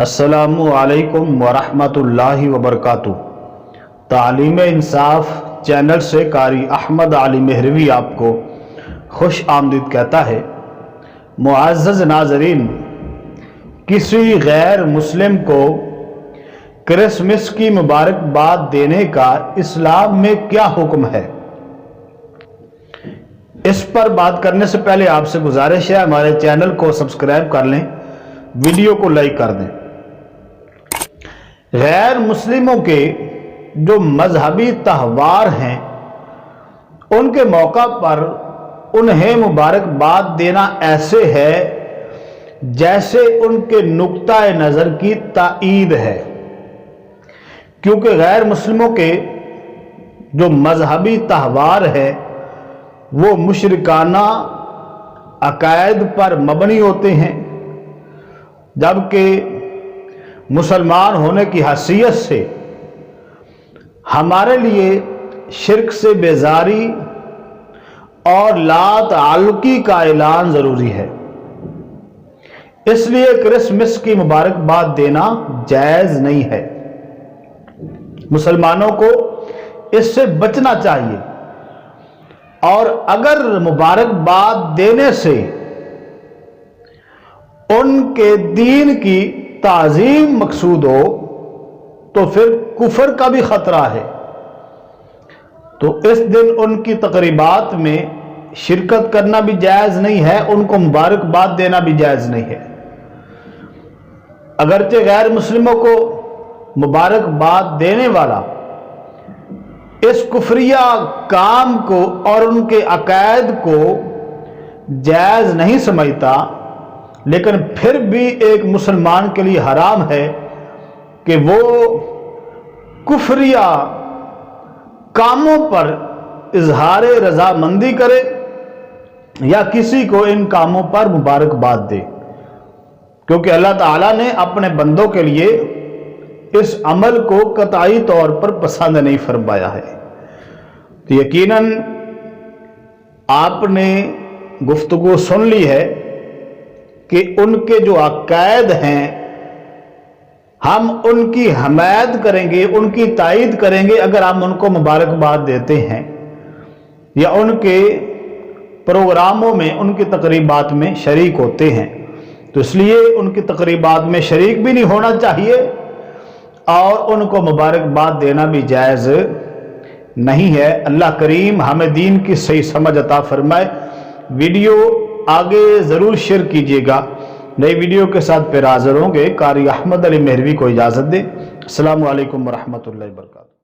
السلام علیکم ورحمۃ اللہ وبرکاتہ۔ تعلیم انصاف چینل سے قاری احمد علی مہروی آپ کو خوش آمدید کہتا ہے۔ معزز ناظرین، کسی غیر مسلم کو کرسمس کی مبارکباد دینے کا اسلام میں کیا حکم ہے؟ اس پر بات کرنے سے پہلے آپ سے گزارش ہے ہمارے چینل کو سبسکرائب کر لیں، ویڈیو کو لائک کر دیں۔ غیر مسلموں کے جو مذہبی تہوار ہیں ان کے موقع پر انہیں مبارکباد دینا ایسے ہے جیسے ان کے نقطہ نظر کی تائید ہے، کیونکہ غیر مسلموں کے جو مذہبی تہوار ہے وہ مشرکانہ عقائد پر مبنی ہوتے ہیں، جبکہ مسلمان ہونے کی حیثیت سے ہمارے لیے شرک سے بیزاری اور لا تعلقی کا اعلان ضروری ہے۔ اس لیے کرسمس کی مبارکباد دینا جائز نہیں ہے۔ مسلمانوں کو اس سے بچنا چاہیے، اور اگر مبارکباد دینے سے ان کے دین کی تعظیم مقصود ہو تو پھر کفر کا بھی خطرہ ہے، تو اس دن ان کی تقریبات میں شرکت کرنا بھی جائز نہیں ہے، ان کو مبارکباد دینا بھی جائز نہیں ہے۔ اگرچہ غیر مسلموں کو مبارکباد دینے والا اس کفریہ کام کو اور ان کے عقائد کو جائز نہیں سمجھتا، لیکن پھر بھی ایک مسلمان کے لیے حرام ہے کہ وہ کفریہ کاموں پر اظہار رضامندی کرے یا کسی کو ان کاموں پر مبارکباد دے، کیونکہ اللہ تعالیٰ نے اپنے بندوں کے لیے اس عمل کو قطعی طور پر پسند نہیں فرمایا ہے۔ تو یقیناً آپ نے گفتگو سن لی ہے کہ ان کے جو عقائد ہیں ہم ان کی حمایت کریں گے، ان کی تائید کریں گے اگر ہم ان کو مبارکباد دیتے ہیں یا ان کے پروگراموں میں، ان کی تقریبات میں شریک ہوتے ہیں۔ تو اس لیے ان کی تقریبات میں شریک بھی نہیں ہونا چاہیے اور ان کو مبارکباد دینا بھی جائز نہیں ہے۔ اللہ کریم ہمیں دین کی صحیح سمجھ عطا فرمائے۔ ویڈیو آگے ضرور شیئر کیجیے گا۔ نئی ویڈیو کے ساتھ پھر حاضر ہوں گے۔ قاری احمد علی مہروی کو اجازت دیں۔ السلام علیکم ورحمۃ اللہ وبرکاتہ۔